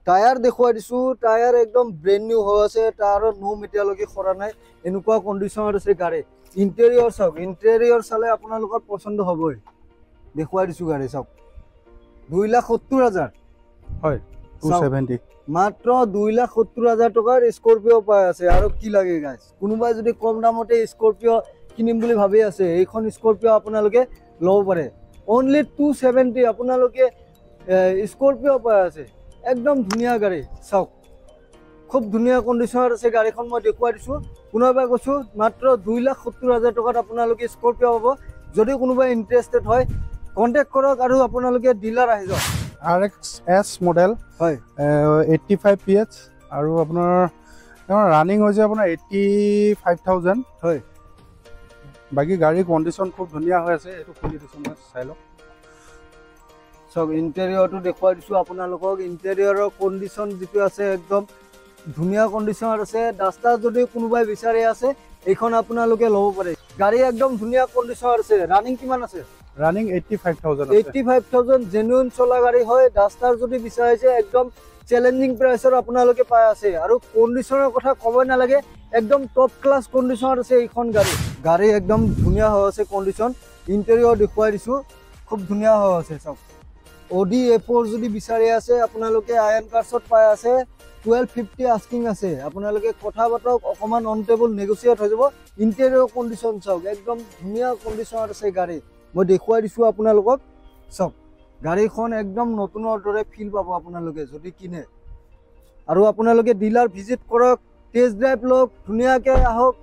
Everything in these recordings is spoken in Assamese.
টায়াৰ দেখুৱাই দিছো টায়াৰ একদম ব্ৰেণ্ড নিউ হৈ আছে টায়াৰৰ নোম এতিয়ালৈকে খৰা নাই এনেকুৱা কণ্ডিশ্যনত আছে গাড়ী ইণ্টেৰিয়ৰ চাওক ইণ্টেৰিয়ৰ চালে আপোনালোকৰ পছন্দ হ'বই দেখুৱাই দিছো গাড়ী চাওক 2,70,000 হয় 270 মাত্ৰ 2,70,000 টকাৰ স্কৰপিঅ পাই আছে আৰু কি লাগে গাইজ কোনোবাই যদি কম দামতে স্কৰপিঅ কিনিম বুলি ভাবি আছে এইখন স্কৰপিঅ আপোনালোকে ল'ব পাৰে অনলি 270 আপোনালোকে স্কৰপিঅ পাই আছে একদম ধুনীয়া গাড়ী চাওক খুব ধুনীয়া কণ্ডিশ্যনত আছে গাড়ীখন মই দেখুৱাই দিছোঁ কোনোবাই কৈছোঁ মাত্ৰ 2,70,000 টকাত আপোনালোকে স্কৰপিঅ পাব যদি কোনোবাই ইণ্টাৰেষ্টেড হয় কণ্টেক্ট কৰক আৰু আপোনালোকে ডিলাৰ আহি যাওক RXS মডেল হয় 85 PH আৰু আপোনাৰ ৰানিং হৈছে আপোনাৰ 85,000 হয় বাকি গাড়ীৰ কণ্ডিশ্যন খুব ধুনীয়া হৈ আছে এইটো খুলি দিছোঁ মই চাই লওক চাওক ইণ্টেৰিয়ৰটো দেখুৱাই দিছোঁ আপোনালোকক ইণ্টেৰিয়ৰৰ কণ্ডিশ্যন যিটো আছে একদম ধুনীয়া কণ্ডিশ্যনত আছে ডাষ্টাৰ যদি কোনোবাই বিচাৰি আছে এইখন আপোনালোকে ল'ব পাৰে গাড়ী একদম ধুনীয়া কণ্ডিশ্যনত আছে ৰানিং কিমান আছে ৰানিং 85,000 85,000 জেনুইন চলা গাড়ী হয় ডাষ্টাৰ যদি বিচাৰিছে একদম চ্যালেঞ্জিং প্ৰাইচৰ আপোনালোকে পাই আছে আৰু কণ্ডিশ্যনৰ কথা ক'বই নালাগে একদম টপ ক্লাছ কণ্ডিশ্যনত আছে এইখন গাড়ী একদম ধুনীয়া হৈ আছে কণ্ডিশ্যন ইণ্টেৰিয়ৰ দেখুৱাই দিছোঁ খুব ধুনীয়া হৈ আছে চাওক Audi A4 যদি বিচাৰি আছে আপোনালোকে আয়ন কাৰ্ছত পাই আছে 1250 আস্কিং আছে আপোনালোকে কথা বতক অকমান অন টেবল নেগোচিয়েট হৈ যাব ইণ্টেৰিয়ৰ কণ্ডিশ্যন চাওক একদম ধুনীয়া কণ্ডিশ্যনত আছে গাড়ী মই দেখুৱাই দিছোঁ আপোনালোকক চাওক গাড়ীখন একদম নতুনৰ দৰে ফিল পাব আপোনালোকে যদি কিনে আৰু আপোনালোকে ডিলাৰ ভিজিট কৰক টেষ্ট ড্ৰাইভ লওক ধুনীয়াকৈ আহক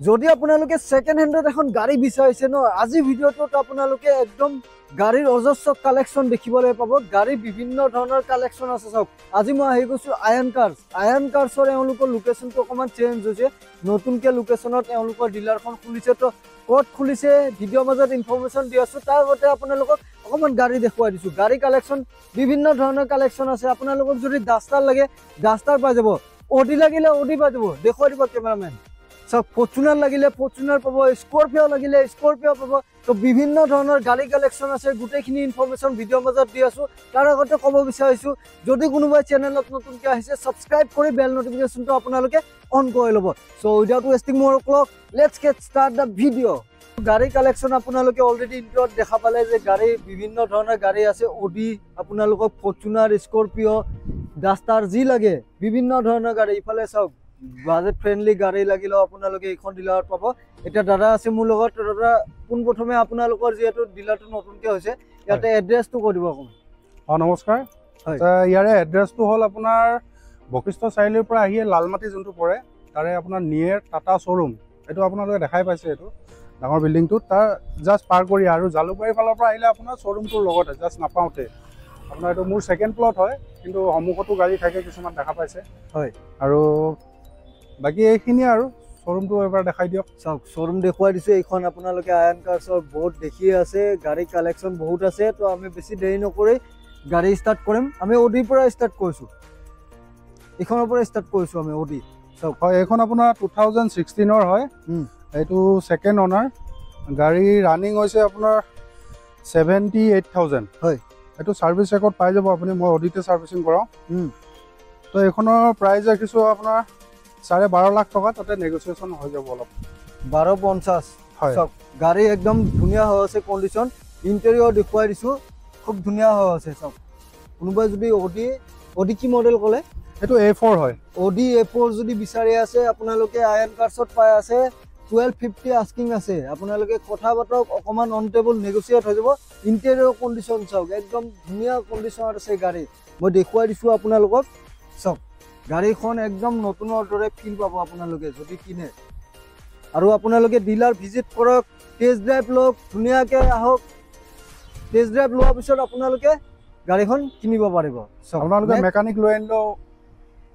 যদি আপোনালোকে সেকেন্ড হ্যান্ডত এখন গাড়ী বিচাৰিছে ন আজি ভিডিঅ'টোত আপোনালোকে একদম গাড়ীৰ অজস্ৰ কালেকশ্যন দেখিবলৈ পাব গাড়ী বিভিন্ন ধৰণৰ কালেকশ্যন আছে চাওক আজি মই আহি গৈছোঁ আয়ন কাৰ্ছৰ এওঁলোকৰ লোকেশ্যনটো অকণমান চেঞ্জ হৈছে নতুনকৈ লোকেশ্যনত এওঁলোকৰ ডিলাৰখন খুলিছে তো ক'ত খুলিছে ভিডিঅ'ৰ মাজত ইনফৰমেশ্যন দি আছোঁ তাৰ আগতে আপোনালোকক অকণমান গাড়ী দেখুৱাই দিছোঁ গাড়ী কালেকশ্যন বিভিন্ন ধৰণৰ কালেকশ্যন আছে আপোনালোকক যদি ডাষ্টাৰ লাগে ডাষ্টাৰ পাই যাব অডি লাগিলে অডি পাই যাব দেখুৱাই দিব কেমেৰামেন সব ফৰ্চুনাৰ লাগিলে ফৰ্চুনাৰ পাব স্কৰপিঅ লাগিলে স্কৰপিঅ পাব তো বিভিন্ন ধৰণৰ গাড়ী কালেকশ্যন আছে গোটেইখিনি ইনফৰমেশ্যন ভিডিঅ'ৰ মাজত দি আছোঁ তাৰ আগতে ক'ব বিচাৰিছোঁ যদি কোনোবাই চেনেলত নতুনকৈ আহিছে ছাবস্ক্ৰাইব কৰি বেল নটিফিকেশ্যনটো আপোনালোকে অন কৰি ল'ব চ' উইদাউট ৱেষ্টিং মোৰ clock let's gate start the video' গাড়ী কালেকশ্যন আপোনালোকে অলৰেডি ইণ্ট্ৰত দেখা পালে যে গাড়ী বিভিন্ন ধৰণৰ গাড়ী আছে অডি আপোনালোকক ফৰ্চুনাৰ স্কৰপিঅ ডাষ্টাৰ যি লাগে বিভিন্ন ধৰণৰ গাড়ী ইফালে চাওক বাজেট ফ্ৰেণ্ডলি গাড়ী লাগিলেও আপোনালোকে এইখন ডিলাৰত পাব এতিয়া দাদা আছে মোৰ লগত দাদা পোনপ্ৰথমে আপোনালোকৰ যিহেতু ডিলাৰটো নতুনকৈ হৈছে ইয়াতে এড্ৰেছটো কৈ দিব অকণমান নমস্কাৰ ইয়াৰে এড্ৰেছটো হ'ল আপোনাৰ বশিষ্ঠ চাৰিআলিৰ পৰা আহিয়ে লালমাটি যোনটো পৰে তাৰে আপোনাৰ নিয়েৰ টাটা শ্ব'ৰুম এইটো আপোনালোকে দেখাই পাইছে এইটো ডাঙৰ বিল্ডিংটো তাৰ জাষ্ট পাৰ কৰি আৰু জালুকবাৰীৰ ফালৰ পৰা আহিলে আপোনাৰ শ্ব'ৰুমটোৰ লগতে জাষ্ট নাপাওঁতে আপোনাৰ এইটো মোৰ ছেকেণ্ড প্লট হয় কিন্তু সন্মুখতো গাড়ী থাকে কিছুমান দেখা পাইছে হয় আৰু বাকি এইখিনি আৰু শ্ব'ৰুমটো এবাৰ দেখাই দিয়ক চাওক শ্ব'ৰুম দেখুৱাই দিছোঁ এইখন আপোনালোকে আয়ন কাৰ্ছৰ বহুত দেখিয়ে আছে গাড়ী কালেকশ্যন বহুত আছে তো আমি বেছি দেৰি নকৰি গাড়ী ষ্টাৰ্ট কৰিম আমি অডিৰ পৰা ষ্টাৰ্ট কৰিছোঁ এইখনৰ পৰা ষ্টাৰ্ট কৰিছোঁ আমি অডি চাওক হয় এইখন আপোনাৰ 2016ৰ হয় এইটো ছেকেণ্ড অনাৰ গাড়ী ৰানিং হৈছে আপোনাৰ 78,000 হয় এইটো ছাৰ্ভিচ ৰেকৰ্ড পাই যাব আপুনি মই অডিতে ছাৰ্ভিচিং কৰাওঁ তো এইখনৰ প্ৰাইচ ৰাখিছোঁ আপোনাৰ 12.5 লাখ টকা তাতে নেগোচিয়েশ্যন হৈ যাব অলপ 12.50 হয় চাওক গাড়ী একদম ধুনীয়া হৈ আছে কণ্ডিশ্যন ইণ্টেৰিয়ৰ দেখুৱাই দিছোঁ খুব ধুনীয়া হৈ আছে চাওক কোনোবাই যদি অডি কি মডেল ক'লে এইটো A4 হয় অডি A4 যদি বিচাৰি আছে আপোনালোকে আয়ন কাৰ্ছত পাই আছে 1250 আস্কিং আছে আপোনালোকে কথা বতক অকণমান অন টেবল নেগোচিয়েট হৈ যাব ইণ্টেৰিয়ৰ কণ্ডিশ্যন চাওক একদম ধুনীয়া কণ্ডিশ্যনত আছে গাড়ী মই দেখুৱাই দিছোঁ আপোনালোকক চাওক গাড়ীখন একদম নতুনৰ দৰে ফিল পাব আপোনালোকে যদি কিনে আৰু আপোনালোকে ডিলাৰ ভিজিট কৰক টেষ্ট ড্ৰাইভ লওক ধুনীয়াকৈ আহক টেষ্ট ড্ৰাইভ লোৱাৰ পিছত আপোনালোকে গাড়ীখন কিনিব পাৰিব আপোনালোকে মেকানিক লৈ আনিলেও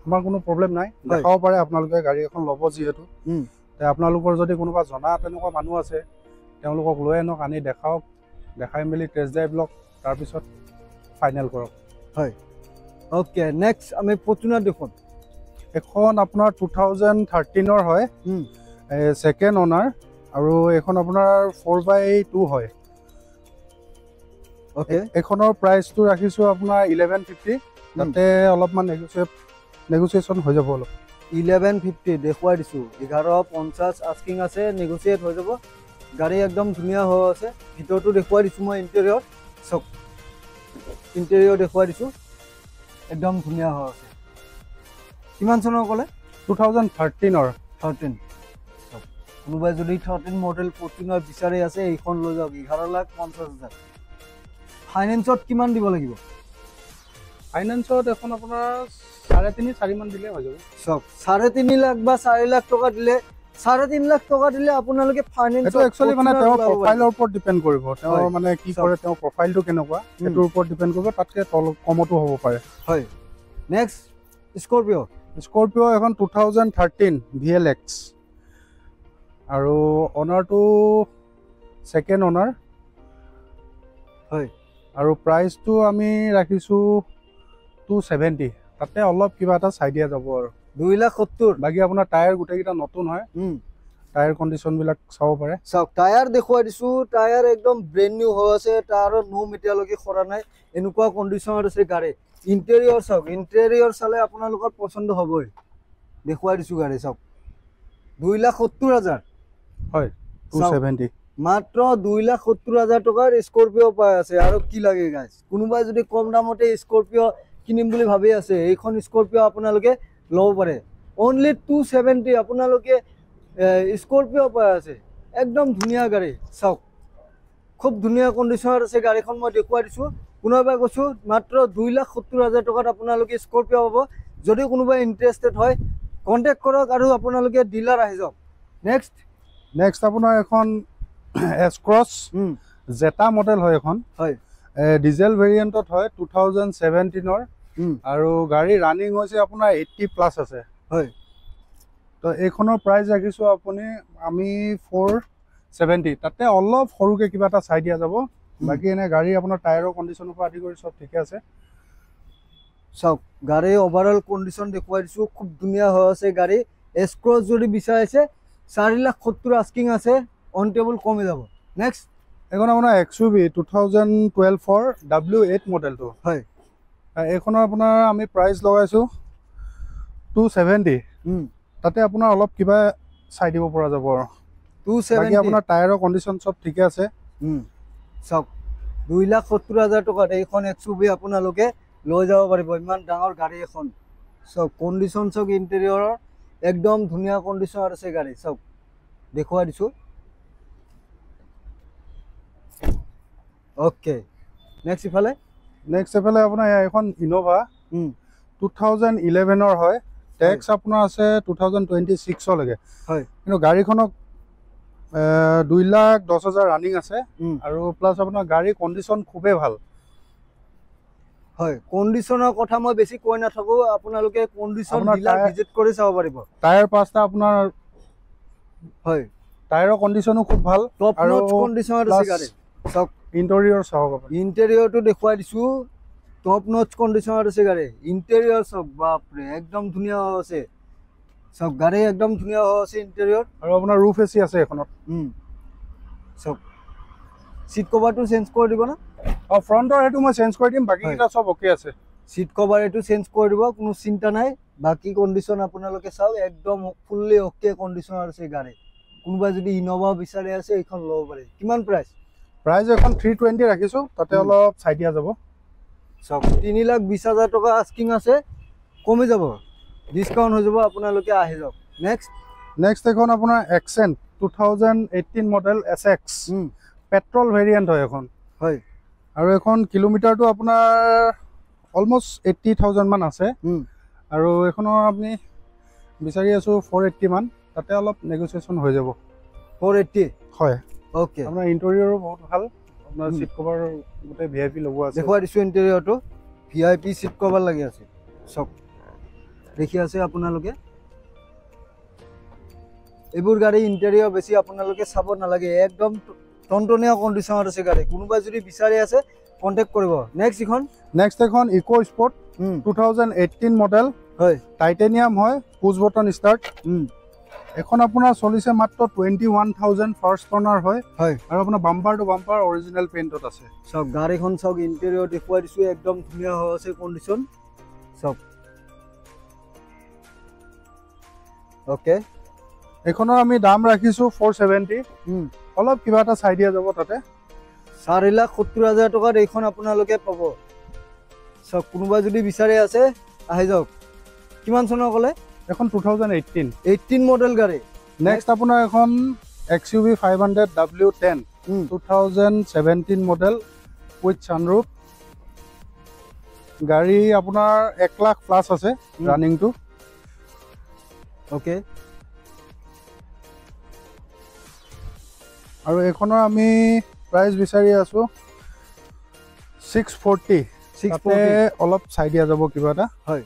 আমাৰ কোনো প্ৰব্লেম নাই দেখাব পাৰে আপোনালোকে গাড়ী এখন ল'ব যিহেতু আপোনালোকৰ যদি কোনোবা জনা তেনেকুৱা মানুহ আছে তেওঁলোকক লৈ আনক আনি দেখাওক দেখাই মেলি টেষ্ট ড্ৰাইভ লওক তাৰপিছত ফাইনেল কৰক হয় ওকে নেক্সট আমি ফৰ্চুনাৰ দেখোন এখন আপোনাৰ 2013 হয় ছেকেণ্ড অনাৰ আৰু এইখন আপোনাৰ 4x2 হয় ওকে এখনৰ প্ৰাইচটো ৰাখিছোঁ আপোনাৰ 1150 তাতে অলপমান নেগোচিয়েশ্যন হৈ যাব অলপ 1150 দেখুৱাই দিছোঁ 1150 আস্কিং আছে নেগোচিয়েট হৈ যাব গাড়ী একদম ধুনীয়া হৈ আছে ভিতৰটো দেখুৱাই দিছোঁ মই ইণ্টেৰিয়ৰ চক ইণ্টেৰিয়ৰ দেখুৱাই দিছোঁ একদম ধুনীয়া হৈ আছে কিমান চনৰ ক'লে 2013 13 কোনোবাই যদি 13 মডেল ফৰ্চুনাৰ বিচাৰি আছে এইখন লৈ যাওক 11,50,000 ফাইনেন্সত কিমান দিব লাগিব ফাইনেন্সত এখন আপোনাৰ 3.5-4 মান দিলে হৈ যাব চক 3.5 লাখ বা 4 লাখ টকা দিলে 3.5 লাখ টকা দিলে আপোনালোকে ফাইনেন্স এটো একচুয়ালি মানে তেওঁৰ প্ৰফাইলৰ ওপৰত ডিপেন্ড কৰিব তেওঁৰ মানে কি কৰে তেওঁৰ প্ৰফাইলটো কেনেকুৱা এটোৰ ওপৰত ডিপেন্ড কৰিব তাতকে কমতো হ'ব পাৰে হয় নেক্সট স্কৰপিঅ এখন 2013 VLX আৰু অনাৰটো ছেকেণ্ড অনাৰ হয় আৰু প্ৰাইচটো আমি ৰাখিছোঁ 270 তাতে অলপ কিবা এটা চাই দিয়া যাব আৰু 2,70,000 বাকি আপোনাৰ টায়াৰ গোটেইকেইটা নতুন হয় টায়াৰ কণ্ডিশ্যনবিলাক চাব পাৰে চাওক টায়াৰ দেখুৱাই দিছোঁ টায়াৰ একদম ব্ৰেণ্ড নিউ হৈ আছে টায়াৰৰ নোম এতিয়ালৈকে সৰা নাই এনেকুৱা কণ্ডিশ্যনত আছে গাড়ী ইণ্টেৰিয়ৰ চাওক ইণ্টেৰিয়ৰ চালে আপোনালোকৰ পচন্দ হ'বই দেখুৱাই দিছোঁ গাড়ী চাওক 2,70,000 হয় 270 মাত্ৰ 2,70,000 টকাৰ স্কৰপিঅ পাই আছে আৰু কি লাগে গাইজ কোনোবাই যদি কম দামতে স্কৰপিঅ কিনিম বুলি ভাবি আছে এইখন স্কৰপিঅ আপোনালোকে ল'ব পাৰে অনলি 270 আপোনালোকে স্কৰপিঅ পাই আছে একদম ধুনীয়া গাড়ী চাওক খুব ধুনীয়া কণ্ডিশ্যনত আছে গাড়ীখন মই দেখুৱাই দিছোঁ কোনোবাই কৈছোঁ মাত্ৰ 2,70,000 টকাত আপোনালোকে স্কৰপিঅ পাব যদি কোনোবাই ইণ্টাৰেষ্টেড হয় কণ্টেক্ট কৰক আৰু আপোনালোকে ডিলাৰ আহি যাওক নেক্সট আপোনাৰ এখন S-Cross জেটা মডেল হয় এখন হয় ডিজেল ভেৰিয়েণ্টত হয় 2017 আৰু গাড়ী ৰানিং হৈছে আপোনাৰ 80+ আছে হয় তো এইখনৰ প্ৰাইচ ৰাখিছোঁ আমি 470 তাতে অলপ সৰুকৈ কিবা এটা চাই দিয়া যাব বাকী এনে গাড়ী আপোনাৰ টায়াৰৰ কণ্ডিশ্যনৰ পৰা আদি কৰি চব ঠিকে আছে চাওক গাড়ী অভাৰঅল কণ্ডিশ্যন দেখুৱাই দিছোঁ খুব ধুনীয়া হৈ আছে গাড়ী S-Cross যদি বিচাৰিছে 4,70,000 আস্কিং আছে অন টেবল কমি যাব নেক্সট এখন আপোনাৰ XUV 2012 W8 মডেলটো হয় এইখনৰ আপোনাৰ আমি প্ৰাইচ লগাইছোঁ 270 তাতে আপোনাৰ অলপ কিবা চাই দিব পৰা যাব আৰু 270 আপোনাৰ টায়াৰৰ কণ্ডিশ্যন চব ঠিকে আছে চাওক 2,70,000 টকাত এইখন XUV আপোনালোকে লৈ যাব পাৰিব ইমান ডাঙৰ গাড়ী এখন চাওক কণ্ডিশ্যন চাওক ইণ্টেৰিয়ৰৰ একদম ধুনীয়া কণ্ডিশ্যনত আছে গাড়ী চাওক দেখুৱাই দিছোঁ ওকে নেক্সট ইফালে আপোনাৰ এখন ইন'ভা 2011 হয় টেক্স আপোনাৰ আছে 2026 লৈকে হয় কিন্তু গাড়ীখনক 2,10,000 ৰানিং আছে আৰু প্লাছ আপোনাৰ গাড়ীৰ কণ্ডিশ্যন খুবেই ভাল হয় কণ্ডিশ্যনৰ কথা মই বেছি কৈ নাথাকো আপোনালোকে কণ্ডিশ্যন ডিলাৰ ভিজিট কৰি চাব পাৰিব টায়াৰ পাঁচটা আপোনাৰ হয় টায়াৰৰ কণ্ডিশ্যনো খুব ভাল টপ নচ কণ্ডিশ্যনত আছে গাড়ী চাওক ইণ্টেৰিয়ৰ চাওক আপুনি ইণ্টেৰিয়ৰটো দেখুৱাই দিছোঁ টপ নচ কণ্ডিশ্যনত আছে গাড়ী ইণ্টেৰিয়ৰ চাওক বাপৰে একদম ধুনীয়া হৈ আছে চাওক গাড়ী একদম ধুনীয়া হৈ আছে ইণ্টেৰিয়ৰ আৰু আপোনাৰ ৰুফ এচি আছে এখনত চাওক চিট কভাৰটো চেঞ্জ কৰি দিব না ফ্ৰণ্টৰ সেইটো মই চেঞ্জ কৰি দিম বাকীকেইটা চব অ'কে আছে চিট কভাৰ এইটো চেঞ্জ কৰি দিব কোনো চিন্তা নাই বাকী কণ্ডিশ্যন আপোনালোকে চাওক একদম ফুল্লি অ'কে কণ্ডিশ্যনত আছে গাড়ী কোনোবাই যদি ইন'ভা বিচাৰি আছে এইখন ল'ব পাৰে কিমান প্ৰাইচ এখন 320 ৰাখিছোঁ তাতে অলপ চাই দিয়া যাব চাওক 3,20,000 টকা আস্কিং আছে কমি যাব ডিছকাউণ্ট হৈ যাব আপোনালোকে আহি যাওক নেক্সট এখন আপোনাৰ এক্সেণ্ট 2018 মডেল SX পেট্ৰল ভেৰিয়েণ্ট হয় এখন হয় আৰু এখন কিলোমিটাৰটো আপোনাৰ অলমষ্ট 80,000 মান আছে আৰু এইখনৰ আপুনি বিচাৰি আছোঁ 480 মান তাতে অলপ নেগোচিয়েশ্যন হৈ যাব 480 হয় ওকে আপোনাৰ ইণ্টেৰিয়ৰো বহুত ভাল আপোনাৰ চিট কভাৰ গোটেই VIP লগোৱা আছে দেখুৱাই দিছোঁ ইণ্টেৰিয়ৰটো VIP চিট কভাৰ লাগি আছে চাওক দেখি আছে আপোনালোকে এইবোৰ গাড়ী ইণ্টেৰিয়ৰ বেছি আপোনালোকে চাব নালাগে একদম টনটনীয়া কণ্ডিশ্যনত আছে গাড়ী কোনোবাই যদি বিচাৰি আছে কন্টেক্ট কৰিব নেক্সট ইখন নেক্সট এখন ইকো স্পৰ্ট 2018 মডেল হয় টাইটেনিয়াম হয় পুছ বটন ষ্টাৰ্ট এখন আপোনাৰ চলিছে মাত্ৰ 21000 ফাৰ্ষ্ট অনাৰ হয় হয় আৰু আপোনাৰ বাম্পাৰ টু বাম্পাৰ অৰিজিনেল পেইণ্টত আছে সব গাড়ীখন সব ইন্টেৰিয়ৰ দেখুৱাই দিছো একদম ধুনীয়া হৈ আছে কন্ডিশন সব ওকে এখনৰ আমি দাম ৰাখিছো 470 অলপ কিবা এটা চাই দিয়া যাব তাতে 4,70,000 টকাত এইখন আপোনালোকে পাব সব কোনোবা যদি বিচাৰে আছে আহি যাওক কিমান চনৰ ক'লে এখন 2018 মডেল গাড়ী নেক্সট আপোনাৰ এখন XUV 500 W10 2017 মডেল উইথ সানৰুফ গাড়ী আপোনাৰ 1 লাখ প্লাস আছে ৰানিংটো ওকে আৰু এখনৰ আমি প্ৰাইস বিচাৰি আছো 640 অলপ চাই দিয়া যাব কিবা এটা হয়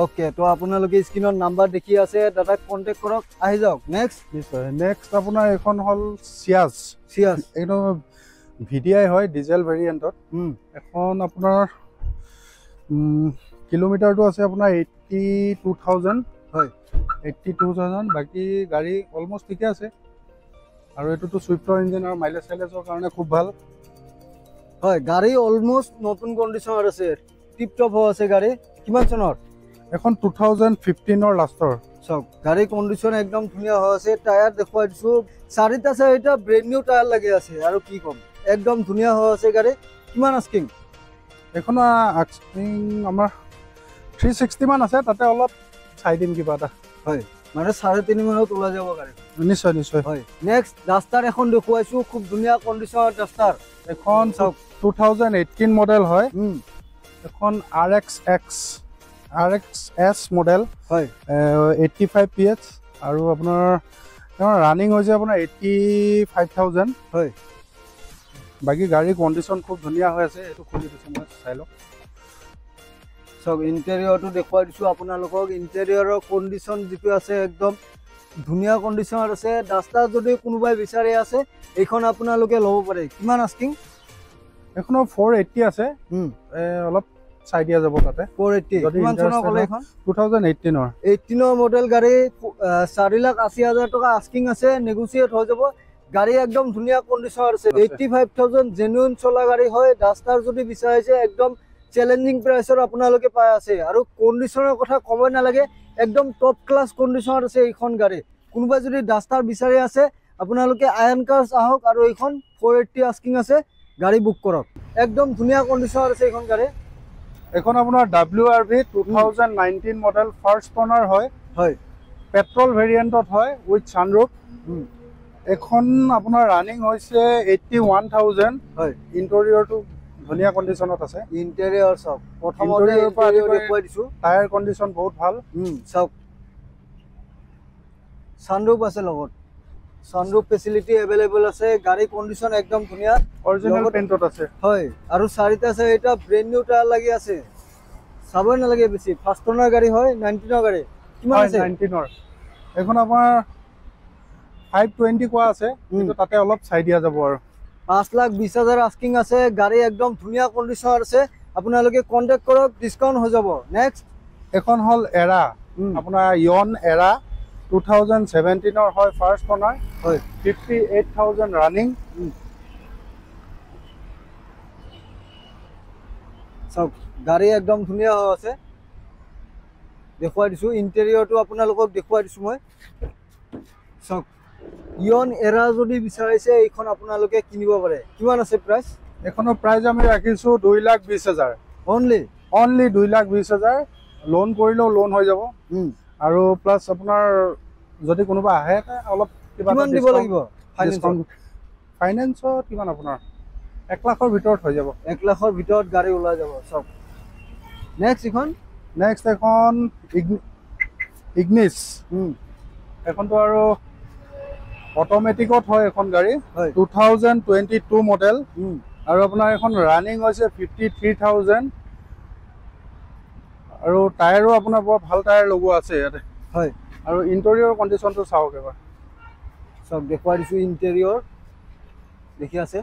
ওকে তো আপোনালোকে স্ক্ৰিনত নাম্বাৰ দেখি আছে দাদাক কন্টেক্ট কৰক আহি যাওক নেক্সট নিশ্চয় নেক্সট আপোনাৰ এখন হল সিয়াজ এইটো VDI হয় ডিজেল ভেৰিয়েণ্টত এখন আপোনাৰ কিলোমিটাৰটো আছে আপোনাৰ 82000 হয় 82000 বাকি গাড়ী অলমোস্ট ঠিকে আছে আৰু এটোটো সুইফটৰ ইঞ্জিন আৰু মাইলেজ সাইলেজৰ কাৰণে খুব ভাল হয় গাড়ী অলমোস্ট নতুন কন্ডিশনত আছে টিপ টপ হৈ আছে গাড়ী কিমান চনৰ এখন 2015 ৰ লাষ্টৰ সব গাড়ী কন্ডিশন একদম ধুনীয়া হৈ আছে টায়াৰ দেখুৱাই দিছো চাৰিটা ব্ৰেন্ড নিউ টায়াৰ লাগি আছে আৰু কি কম একদম ধুনীয়া হৈ আছে গাড়ী কিমান আস্কিং এখন আস্কিং আমাৰ 360 মান আছে তাতে অলপ চাই দিম কিবা এটা হয় মানে 3.5 মানত ওলাই যাব গাড়ী নিশ্চয় নিশ্চয় হয় নেক্সট ডাস্টাৰ এখন দেখুৱাইছো খুব ধুনীয়া কন্ডিশনৰ ডাস্টাৰ এখন 2018 মডেল হয় এখন RXS মডেল হয় 85 PS আৰু আপোনাৰ ৰানিং হৈছে আপোনাৰ 85000 হয় বাকি গাড়ীৰ কন্ডিশন খুব ধুনীয়া হৈ আছে এটো খুলি দিছো মই চাই লওক সব ইন্টেৰিয়ৰটো দেখুৱাই দিছো আপোনালোকক ইন্টেৰিয়ৰৰ কন্ডিশন যেটো আছে একদম ধুনীয়া কন্ডিশনত আছে ডাস্টাৰ যদি কোনোবাই বিচাৰি আছে এইখন আপোনালোকে ল'ব পাৰে কিমান আস্কিং এখনৰ 480 আছে অলপ চাই দিয়া যাব তাতে 480 কিমান চনৰ ক'লে এখন 2018 মডেল গাড়ী 4,80,000 টকা আস্কিং আছে নেগোচিয়েট হৈ যাব গাড়ী একদম ধুনীয়া কন্ডিশনত আছে 85,000 জেনুইন চলা গাড়ী হয় ডাস্টাৰ যদি বিচাৰিছে একদম চ্যালেঞ্জিং প্ৰাইসৰ আপোনালোকে পাই আছে আৰু কন্ডিশনৰ কথা ক'বই নালাগে একদম টপ ক্লাস কন্ডিশনত আছে এইখন গাড়ী কোনোবা যদি ডাস্টাৰ বিচাৰি আছে আপোনালোকে আয়ন কাৰ্স আহক আৰু এইখন 480 আস্কিং আছে গাড়ী বুক কৰক একদম ধুনীয়া কন্ডিশনত আছে এইখন গাড়ী এখন আপোনাৰ WRV 2019 মডেল ফাৰ্স্ট অনাৰ হয় হয় পেট্ৰল ভেৰিয়েণ্টত হয় উইথ সানৰুফ এখন আপোনাৰ ৰানিং হৈছে 81000 হয় ইন্টেৰিয়ৰটো ধুনীয়া কন্ডিশনত আছে ইন্টেৰিয়ৰ সব প্ৰথমতে ইন্টেৰিয়ৰ দেখুৱাই দিছো টায়াৰ কন্ডিশন বহুত ভাল সব সানৰুফ আছে লগত সানৰুফ ফেসিলিটি अवेलेबल আছে গাড়ী কন্ডিশন একদম ধুনীয়া অৰিজিনেল পেইণ্টত আছে হয় আৰু চাৰিটা এটা ব্ৰেন্ড নিউ টায়াৰ লাগি আছে চাবই নালাগে বেছি ফাৰ্স্ট অনাৰ গাড়ী হয় 19 ৰ গাড়ী কিমান আছে 19 ৰ এখন আমাৰ 520 কোৱা আছে কিন্তু তাতে অলপ চাই দিয়া যাব আৰু 5,20,000 আস্কিং আছে গাড়ী একদম ধুনীয়া কন্ডিশনত আছে আপোনালোকে কন্টাক্ট কৰক ডিসকাউন্ট হৈ যাব নেক্সট এখন হল এৰা আপোনাৰ ইয়ন এৰা 2017 ৰ হয় ফাৰ্স্ট অনাৰ হয় 58,000 ৰানিং সব গাড়ী একদম ধুনীয়া হৈ আছে দেখুৱাই দিছো ইন্টেৰিয়ৰটো আপোনালোকক দেখুৱাই দিছো মই সব ইয়ন এৰা যদি বিচাৰিছে এইখন আপোনালোকে কিনিব পাৰে কিমান আছে প্ৰাইস এখনৰ প্ৰাইস আমি ৰাখিছো 2,20,000 অনলি 2,20,000 লোন কৰিলেও লোন হৈ যাব আৰু প্লাস আপোনাৰ যদি কোনোবা আহে অলপ কিমান দিব লাগিব ফাইনান্সত কিমান আপোনাৰ 1 লাখৰ ভিতৰত হৈ যাব 1 লাখৰ ভিতৰত গাড়ী ওলাই যাব সব নেক্সট এখন ইগনিছ এখনটো আৰু অটোমেটিকত হয় এখন গাড়ী 2022 মডেল আৰু আপোনাৰ এখন ৰানিং হৈছে 53,000 আৰু টায়াৰো আপোনাৰ বৰ ভাল টায়াৰ লগোৱা আছে ইয়াতে হয় আৰু ইন্টেৰিয়ৰ কন্ডিশনটো চাওক এবাৰ সব দেখুৱাই দিছো ইন্টেৰিয়ৰ দেখি আছে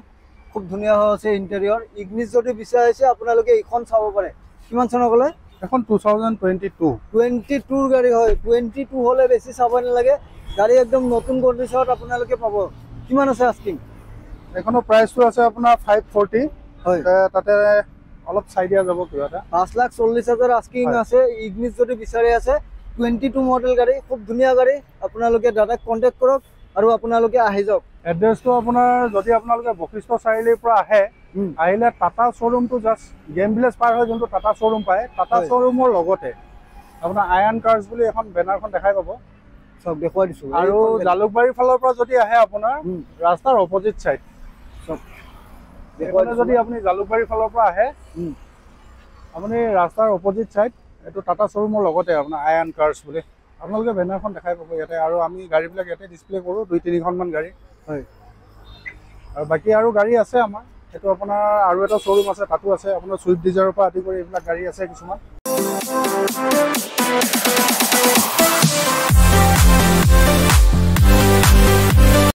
খুব ধুনীয়া হৈ আছে ইণ্টেৰিয়ৰ। ইগনিছ যদি বিচাৰিছে আপোনালোকে এইখন চাব পাৰে। কিমান চনৰ ক'লে? এখন 2022 22ৰ গাড়ী হয়। 22 হ'লে বেছি চাব নালাগে, গাড়ী একদম নতুন কণ্ডিশ্যনত আপোনালোকে পাব। কিমান আছে আস্কিং? এখনৰ প্ৰাইচটো আছে আপোনাৰ 540। হয়, তাতে অলপ চাই দিয়া যাব কিবা এটা। 5,40,000 আস্কিং আছে। ইগনিছ যদি বিচাৰি আছে 22 মডেল গাড়ী, খুব ধুনীয়া গাড়ী। আপোনালোকে দাদাক কণ্টেক্ট কৰক আৰু আপোনালোকে আহি যাওক। এড্ৰেছটো আপোনাৰ যদি আপোনালোকে বশিষ্ঠ চাৰিআলিৰ পৰা আহে, আহিলে টাটা শ্ব'ৰুমটো জাষ্ট গেম ভিলেজ পাৰ হৈ যোনটো টাটা শ্ব'ৰুম পায়, টাটা শ্ব'ৰুমৰ লগতে আপোনাৰ আয়ান কাৰ্ছ বুলি এখন বেনাৰখন দেখাই পাব। চব দেখুৱাই দিছোঁ। আৰু জালুকবাৰীৰ ফালৰ পৰা যদি আহে আপোনাৰ ৰাস্তাৰ অপজিট চাইড, যদি আপুনি জালুকবাৰীৰ ফালৰ পৰা আহে আপুনি ৰাস্তাৰ অপজিট চাইড, এইটো টাটা শ্ব'ৰুমৰ লগতে আপোনাৰ আয়ান কাৰ্ছ বুলি আপোনালোকে বেনাৰখন দেখাই পাব ইয়াতে। আৰু আমি গাড়ীবিলাক ইয়াতে ডিছপ্লে কৰোঁ, 2-3খনমান গাড়ী। হয়, আৰু বাকী আৰু গাড়ী আছে আমাৰ। সেইটো আপোনাৰ আৰু এটা শ্ব'ৰুম আছে, তাতো আছে আপোনাৰ ছুইফ্ট ডিজায়াৰৰ পৰা আদি কৰি এইবিলাক গাড়ী আছে কিছুমান।